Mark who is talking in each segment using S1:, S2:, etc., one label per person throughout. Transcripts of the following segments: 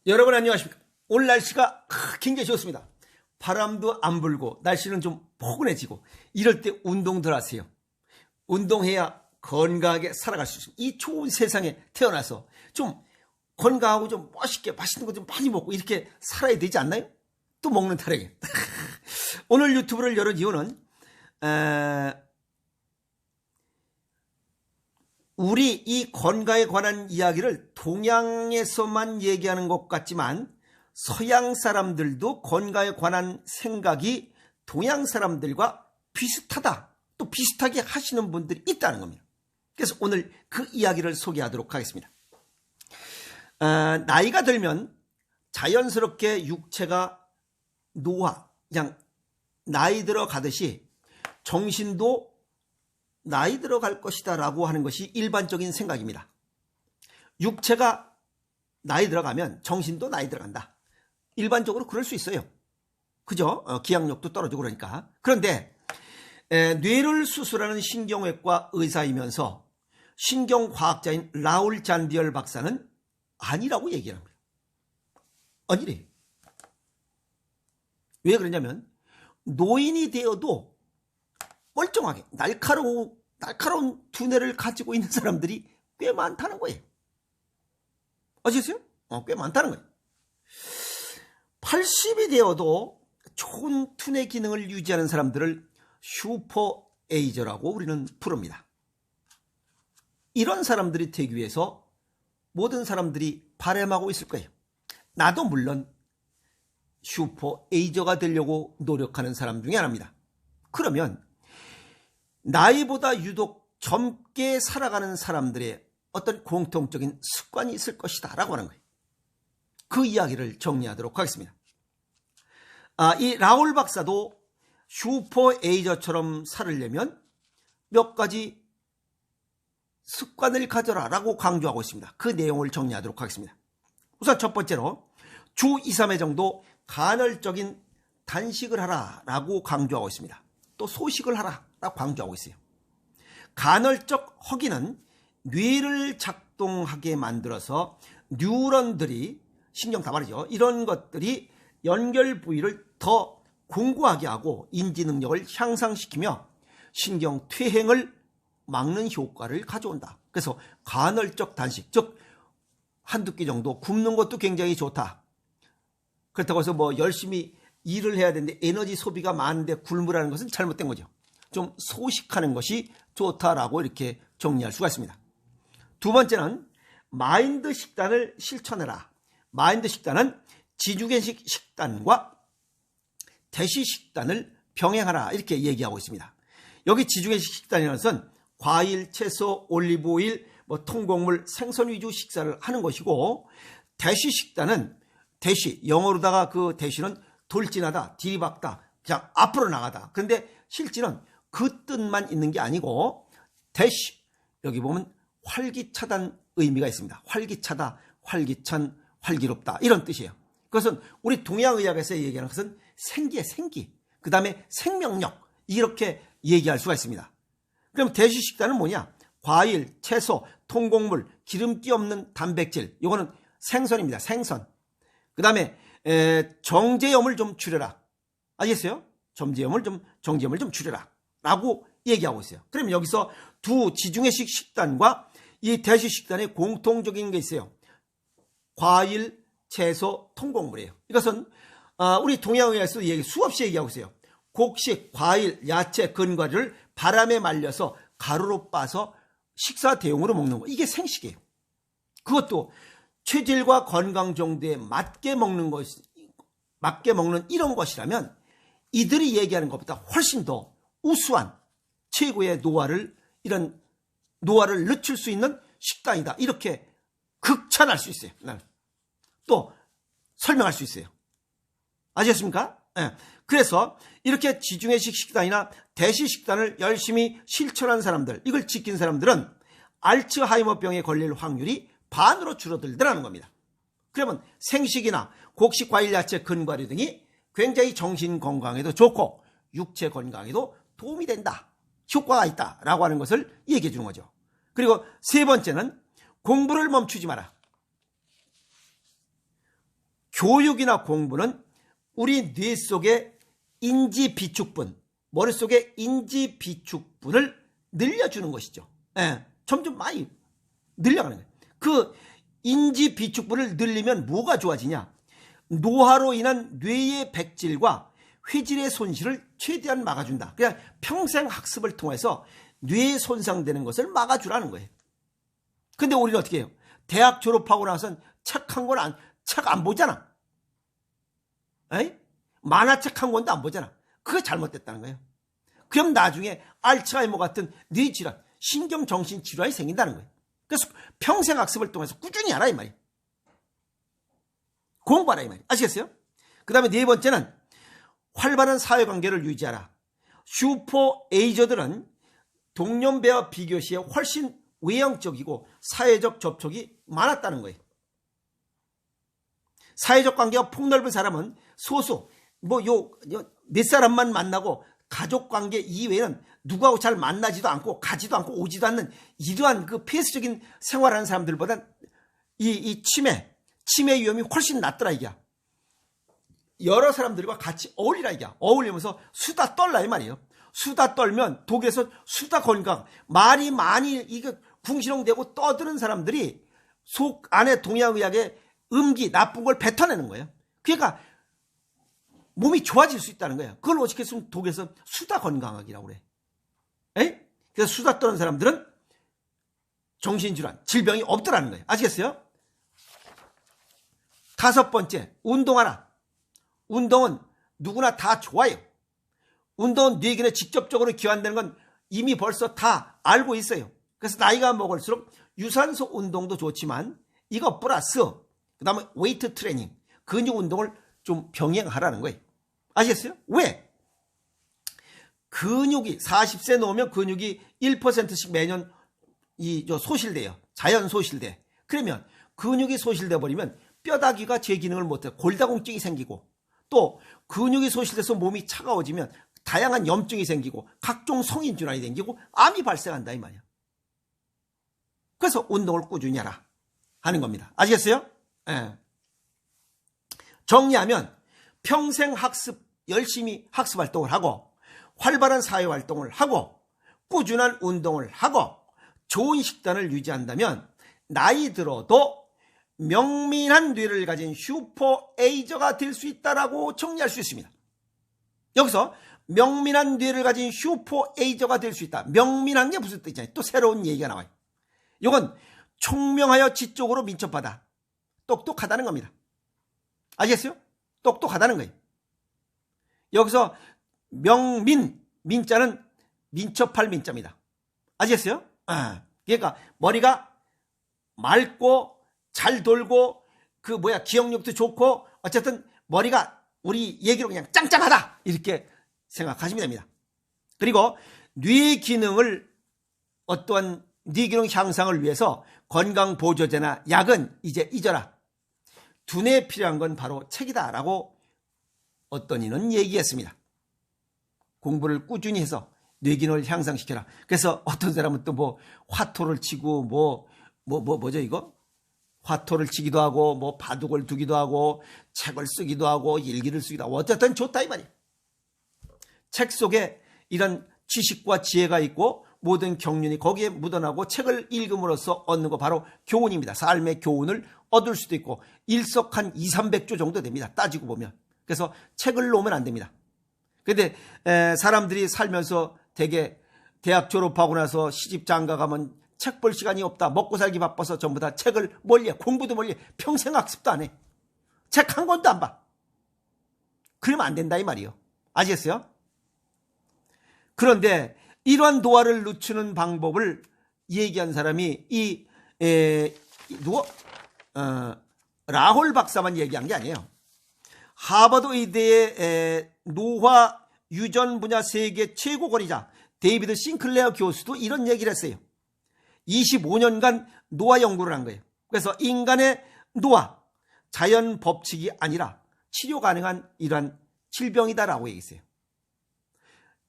S1: 여러분 안녕하십니까? 오늘 날씨가 굉장히 좋습니다. 바람도 안 불고 날씨는 좀 포근해지고 이럴 때 운동들 하세요. 운동해야 건강하게 살아갈 수 있습니다. 이 좋은 세상에 태어나서 좀 건강하고 좀 멋있게 맛있는 거 좀 많이 먹고 이렇게 살아야 되지 않나요? 또 먹는 타령에. 오늘 유튜브를 열은 이유는 우리 이 건강에 관한 이야기를 동양에서만 얘기하는 것 같지만 서양 사람들도 건강에 관한 생각이 동양 사람들과 비슷하다, 또 비슷하게 하시는 분들이 있다는 겁니다. 그래서 오늘 그 이야기를 소개하도록 하겠습니다. 나이가 들면 자연스럽게 육체가 노화, 그냥 나이 들어가듯이 정신도 나이 들어갈 것이다 라고 하는 것이 일반적인 생각입니다. 육체가 나이 들어가면 정신도 나이 들어간다. 일반적으로 그럴 수 있어요. 그죠? 기억력도 떨어지고 그러니까. 그런데 뇌를 수술하는 신경외과 의사이면서 신경과학자인 라울 잔디얼 박사는 아니라고 얘기하는 거예요. 아니래. 왜 그러냐면 노인이 되어도 멀쩡하게 날카로운 두뇌를 가지고 있는 사람들이 꽤 많다는 거예요. 아시겠어요? 꽤 많다는 거예요. 80이 되어도 좋은 두뇌 기능을 유지하는 사람들을 슈퍼 에이저라고 우리는 부릅니다. 이런 사람들이 되기 위해서 모든 사람들이 바람하고 있을 거예요. 나도 물론 슈퍼 에이저가 되려고 노력하는 사람 중에 하나입니다. 그러면 나이보다 유독 젊게 살아가는 사람들의 어떤 공통적인 습관이 있을 것이다 라고 하는 거예요. 그 이야기를 정리하도록 하겠습니다. 이 라울 박사도 슈퍼 에이저처럼 살으려면 몇 가지 습관을 가져라 라고 강조하고 있습니다. 그 내용을 정리하도록 하겠습니다. 우선 첫 번째로 주 2, 3회 정도 간헐적인 단식을 하라 라고 강조하고 있습니다. 또 소식을 하라 라고 강조하고 있어요. 간헐적 허기는 뇌를 작동하게 만들어서 뉴런들이, 신경 다 말이죠, 이런 것들이 연결 부위를 더 공고하게 하고 인지 능력을 향상시키며 신경 퇴행을 막는 효과를 가져온다. 그래서 간헐적 단식, 즉 한두 끼 정도 굶는 것도 굉장히 좋다. 그렇다고 해서 뭐 열심히 일을 해야 되는데 에너지 소비가 많은데 굶으라는 것은 잘못된 거죠. 좀 소식하는 것이 좋다라고 이렇게 정리할 수가 있습니다. 두 번째는 마인드 식단을 실천해라. 마인드 식단은 지중해식 식단과 대시 식단을 병행하라 이렇게 얘기하고 있습니다. 여기 지중해식 식단이라는 것은 과일, 채소, 올리브 오일, 통곡물, 생선 위주 식사를 하는 것이고, 대시 식단은 대시, 영어로다가 그 대시는 돌진하다, 디박다, 그냥 앞으로 나가다. 그런데 실제는 그 뜻만 있는 게 아니고 대시, 여기 보면 활기차다는 의미가 있습니다. 활기차다, 활기찬, 활기롭다 이런 뜻이에요. 그것은 우리 동양의학에서 얘기하는 것은 생기의 생기, 그 다음에 생명력 이렇게 얘기할 수가 있습니다. 그럼 대시 식단은 뭐냐? 과일, 채소, 통곡물, 기름기 없는 단백질, 이거는 생선입니다. 생선. 그 다음에 정제염을 좀 줄여라. 아시겠어요? 정제염을 좀 줄여라 라고 얘기하고 있어요. 그럼 여기서 두 지중해식 식단과 이 대시 식단의 공통적인 게 있어요. 과일, 채소, 통곡물이에요. 이것은 우리 동양의학에서 수없이 얘기하고 있어요. 곡식, 과일, 야채, 근과류를 바람에 말려서 가루로 빻아서 식사 대용으로 먹는 거. 이게 생식이에요. 그것도 체질과 건강 정도에 맞게 먹는 이런 것이라면 이들이 얘기하는 것보다 훨씬 더 우수한 최고의 이런 노화를 늦출 수 있는 식단이다. 이렇게 극찬할 수 있어요. 또 설명할 수 있어요. 아시겠습니까? 네. 그래서 이렇게 지중해식 식단이나 대시 식단을 열심히 실천한 사람들, 이걸 지킨 사람들은 알츠하이머병에 걸릴 확률이 반으로 줄어들더라는 겁니다. 그러면 생식이나 곡식, 과일, 야채, 근과류 등이 굉장히 정신 건강에도 좋고 육체 건강에도 도움이 된다, 효과가 있다라고 하는 것을 얘기해 주는 거죠. 그리고 세 번째는 공부를 멈추지 마라. 교육이나 공부는 우리 뇌 속의 인지 비축분, 머릿속의 인지 비축분을 늘려주는 것이죠. 예, 점점 많이 늘려가는 거예요. 그 인지 비축분을 늘리면 뭐가 좋아지냐? 노화로 인한 뇌의 백질과 회질의 손실을 최대한 막아준다. 그냥 평생 학습을 통해서 뇌 손상되는 것을 막아주라는 거예요. 근데 우리는 어떻게 해요? 대학 졸업하고 나선 책 안 보잖아. 에이? 만화책 한 권도 안 보잖아. 그게 잘못됐다는 거예요. 그럼 나중에 알츠하이머 같은 뇌질환, 신경정신질환이 생긴다는 거예요. 그래서 평생 학습을 통해서 꾸준히 하라 이 말이에요. 공부하라 이 말이에요. 아시겠어요? 그 다음에 네 번째는 활발한 사회관계를 유지하라. 슈퍼 에이저들은 동년배와 비교시에 훨씬 외형적이고 사회적 접촉이 많았다는 거예요. 사회적 관계가 폭넓은 사람은 소수, 몇 사람만 만나고 가족 관계 이외에는 누구하고 잘 만나지도 않고 가지도 않고 오지도 않는 이러한 그 폐쇄적인 생활하는 사람들보단 이 치매 위험이 훨씬 낮더라 이게. 여러 사람들과 같이 어울리라 이게. 어울리면서 수다 떨라 이 말이에요. 수다 떨면 독일에서 수다 건강, 말이 많이 이거 궁시렁대고 떠드는 사람들이 속 안에 동양의학의 음기, 나쁜 걸 뱉어내는 거예요. 그러니까 몸이 좋아질 수 있다는 거예요. 그걸 어떻게 했으면 독일에서 수다 건강학이라고 그래. 에이? 그래서 수다 떠는 사람들은 정신질환, 질병이 없더라는 거예요. 아시겠어요? 다섯 번째, 운동하라. 운동은 누구나 다 좋아요. 운동은 뇌기능에 직접적으로 기여한다는 건 이미 벌써 다 알고 있어요. 그래서 나이가 먹을수록 유산소 운동도 좋지만 이거 플러스 그 다음에 웨이트 트레이닝, 근육 운동을 좀 병행하라는 거예요. 아시겠어요? 왜? 근육이 40세 넘으면 근육이 1%씩 매년 소실돼요. 자연 소실돼. 그러면 근육이 소실돼 버리면 뼈다귀가 제 기능을 못해 골다공증이 생기고 또 근육이 소실돼서 몸이 차가워지면 다양한 염증이 생기고 각종 성인 질환이 생기고 암이 발생한다 이 말이야. 그래서 운동을 꾸준히 하라 하는 겁니다. 아시겠어요? 예. 정리하면 평생 학습, 열심히 학습 활동을 하고 활발한 사회 활동을 하고 꾸준한 운동을 하고 좋은 식단을 유지한다면 나이 들어도 명민한 뇌를 가진 슈퍼 에이저가 될 수 있다라고 정리할 수 있습니다. 여기서 명민한 뇌를 가진 슈퍼 에이저가 될 수 있다. 명민한 게 무슨 뜻이냐? 또 새로운 얘기가 나와요. 이건 총명하여 지적으로 민첩하다. 똑똑하다는 겁니다. 아시겠어요? 똑똑하다는 거예요. 여기서 민자는 민첩할 민자입니다. 아시겠어요? 그러니까 머리가 맑고 잘 돌고 기억력도 좋고 어쨌든 머리가 우리 얘기로 그냥 짱짱하다 이렇게 생각하시면 됩니다. 그리고 뇌 기능을 어떠한 뇌 기능 향상을 위해서 건강보조제나 약은 이제 잊어라. 두뇌에 필요한 건 바로 책이다라고 어떤 이는 얘기했습니다. 공부를 꾸준히 해서 뇌 기능을 향상시켜라. 그래서 어떤 사람은 또 화토를 치고 뭐죠 이거? 화토를 치기도 하고 바둑을 두기도 하고 책을 쓰기도 하고 일기를 쓰기도 하고 어쨌든 좋다 이 말이에요. 책 속에 이런 지식과 지혜가 있고 모든 경륜이 거기에 묻어나고 책을 읽음으로써 얻는 거 바로 교훈입니다. 삶의 교훈을 얻을 수도 있고 일석 한 200~300조 정도 됩니다. 따지고 보면. 그래서 책을 놓으면 안 됩니다. 그런데 사람들이 살면서 되게 대학 졸업하고 나서 시집 장가 가면 책 볼 시간이 없다. 먹고 살기 바빠서 전부 다 책을 멀리 해. 공부도 멀리 해. 평생 학습도 안 해. 책 한 권도 안 봐. 그러면 안 된다 이 말이에요. 아시겠어요? 그런데 이러한 노화를 늦추는 방법을 얘기한 사람이 라홀 박사만 얘기한 게 아니에요. 하버드 의대의 노화 유전 분야 세계 최고 권위자 데이비드 싱클레어 교수도 이런 얘기를 했어요. 25년간 노화 연구를 한 거예요. 그래서 인간의 노화, 자연 법칙이 아니라 치료 가능한 이러한 질병이다라고 얘기했어요.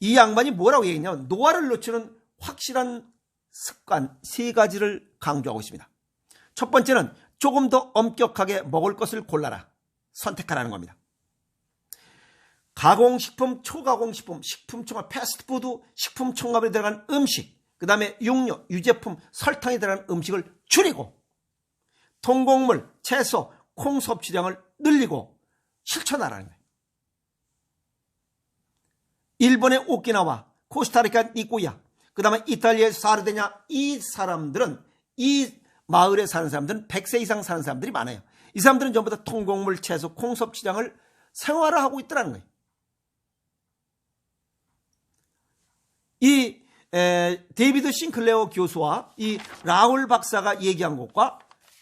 S1: 이 양반이 뭐라고 얘기했냐면 노화를 늦추는 확실한 습관 3가지를 강조하고 있습니다. 첫 번째는 조금 더 엄격하게 먹을 것을 골라라. 선택하라는 겁니다. 가공식품, 초가공식품, 식품총합, 패스트푸드, 식품총합에 들어간 음식, 그 다음에 육류, 유제품, 설탕이 들어간 음식을 줄이고 통곡물, 채소, 콩 섭취량을 늘리고 실천하라는 거예요. 일본의 오키나와, 코스타리카 니코야, 그 다음에 이탈리아의 사르데냐, 이 사람들은, 이 마을에 사는 사람들은 100세 이상 사는 사람들이 많아요. 이 사람들은 전부 다 통곡물, 채소, 콩 섭취량을 생활화하고 있더라는 거예요. 이 데이비드 싱클레어 교수와 이 라울 박사가 얘기한 것과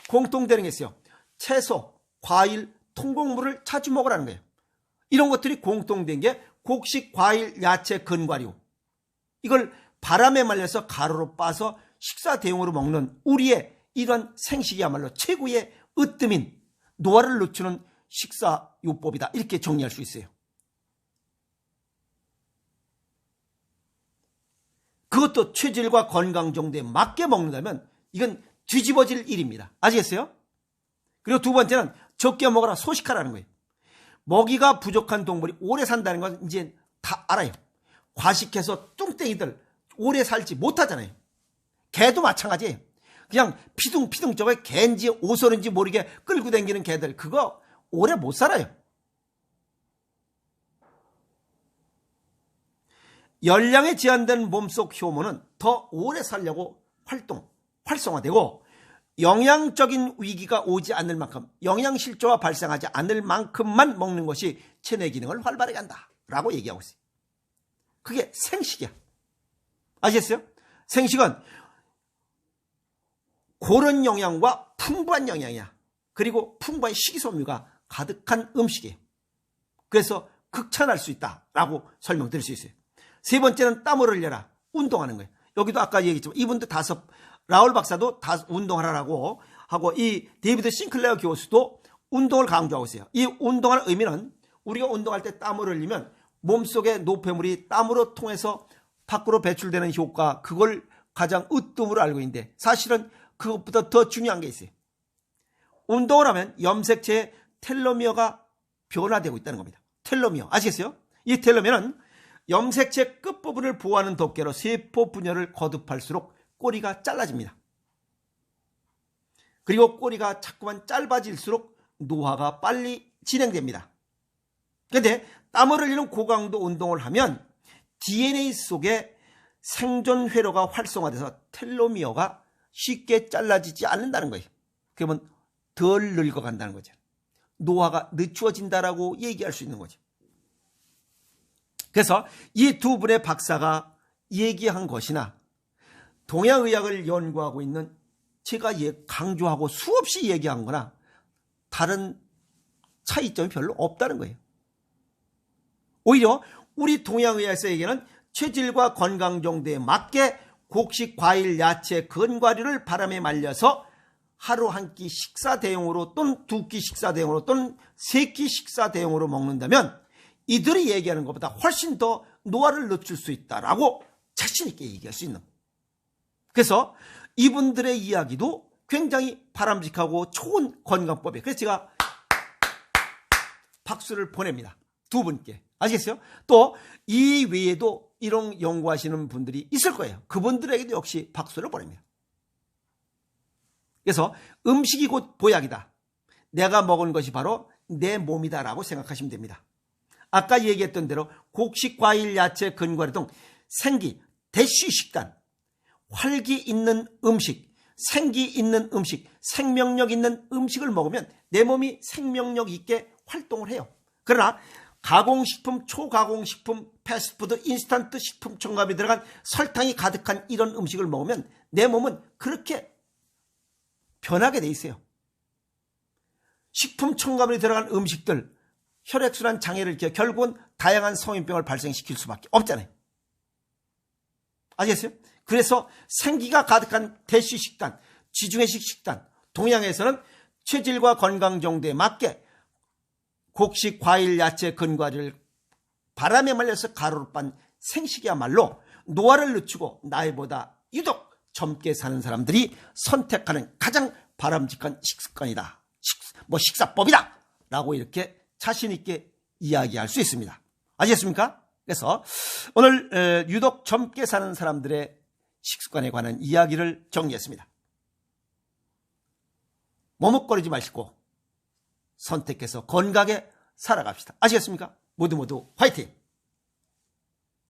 S1: 공통되는 게 있어요. 채소, 과일, 통곡물을 자주 먹으라는 거예요. 이런 것들이 공통된 게 곡식, 과일, 야채, 건과류, 이걸 바람에 말려서 가루로 빠서 식사 대용으로 먹는 우리의 이런 생식이야말로 최고의 으뜸인 노화를 늦추는 식사요법이다, 이렇게 정리할 수 있어요. 그것도 체질과 건강 정도에 맞게 먹는다면 이건 뒤집어질 일입니다. 아시겠어요? 그리고 두 번째는 적게 먹어라, 소식하라는 거예요. 먹이가 부족한 동물이 오래 산다는 건 이제 다 알아요. 과식해서 뚱땡이들 오래 살지 못하잖아요. 개도 마찬가지예요. 그냥 피둥피둥 저거 개인지 오소리인지 모르게 끌고 다니는 개들, 그거 오래 못 살아요. 열량에 제한된 몸속 효모는 더 오래 살려고 활성화되고 영양적인 위기가 오지 않을 만큼, 영양실조가 발생하지 않을 만큼만 먹는 것이 체내 기능을 활발하게 한다라고 얘기하고 있어요. 그게 생식이야. 아시겠어요? 생식은 고른 영양과 풍부한 영양이야. 그리고 풍부한 식이섬유가 가득한 음식이에요. 그래서 극찬할 수 있다라고 설명드릴 수 있어요. 세 번째는 땀을 흘려라, 운동하는 거예요. 여기도 아까 얘기했지만 이분도 라울 박사도 운동하라고 하고, 이 데이비드 싱클레어 교수도 운동을 강조하고 있어요. 이 운동하는 의미는 우리가 운동할 때 땀을 흘리면 몸속의 노폐물이 땀으로 통해서 밖으로 배출되는 효과, 그걸 가장 으뜸으로 알고 있는데 사실은 그것보다 더 중요한 게 있어요. 운동을 하면 염색체의 텔로미어가 변화되고 있다는 겁니다. 텔로미어 아시겠어요? 이 텔로미어는 염색체 끝부분을 보호하는 덮개로 세포 분열을 거듭할수록 꼬리가 잘라집니다. 그리고 꼬리가 자꾸만 짧아질수록 노화가 빨리 진행됩니다. 그런데 땀을 흘리는 고강도 운동을 하면 DNA 속에 생존 회로가 활성화돼서 텔로미어가 쉽게 잘라지지 않는다는 거예요. 그러면 덜 늙어간다는 거죠. 노화가 늦추어진다라고 얘기할 수 있는 거죠. 그래서 이 두 분의 박사가 얘기한 것이나 동양의학을 연구하고 있는 제가 강조하고 수없이 얘기한 거나 다른 차이점이 별로 없다는 거예요. 오히려 우리 동양의학에서 얘기하는 체질과 건강 정도에 맞게 곡식, 과일, 야채, 건과류를 바람에 말려서 하루 한 끼 식사 대용으로 또는 두 끼 식사 대용으로 또는 세 끼 식사 대용으로 먹는다면 이들이 얘기하는 것보다 훨씬 더 노화를 늦출 수 있다라고 자신 있게 얘기할 수 있는. 그래서 이분들의 이야기도 굉장히 바람직하고 좋은 건강법이에요. 그래서 제가 박수를 보냅니다. 두 분께. 아시겠어요? 또 이 외에도 이런 연구하시는 분들이 있을 거예요. 그분들에게도 역시 박수를 보냅니다. 그래서 음식이 곧 보약이다. 내가 먹은 것이 바로 내 몸이다라고 생각하시면 됩니다. 아까 얘기했던 대로 곡식, 과일, 야채, 건과류 등 생기, 대쉬 식단, 활기 있는 음식, 생기 있는 음식, 생명력 있는 음식을 먹으면 내 몸이 생명력 있게 활동을 해요. 그러나 가공식품, 초가공식품, 패스트푸드, 인스턴트 식품 첨가물이 들어간 설탕이 가득한 이런 음식을 먹으면 내 몸은 그렇게 변하게 돼 있어요. 식품 첨가물이 들어간 음식들, 혈액순환 장애를 일으켜 결국은 다양한 성인병을 발생시킬 수밖에 없잖아요. 아시겠어요? 그래서 생기가 가득한 대쉬 식단, 지중해식 식단, 동양에서는 체질과 건강 정도에 맞게 곡식, 과일, 야채, 건과류를 바람에 말려서 가루로 빤 생식이야말로 노화를 늦추고 나이보다 유독 젊게 사는 사람들이 선택하는 가장 바람직한 식습관이다. 식사법이다. 라고 이렇게 자신 있게 이야기할 수 있습니다. 아시겠습니까? 그래서 오늘 유독 젊게 사는 사람들의 식습관에 관한 이야기를 정리했습니다. 머뭇거리지 마시고 선택해서 건강하게 살아갑시다. 아시겠습니까? 모두 화이팅!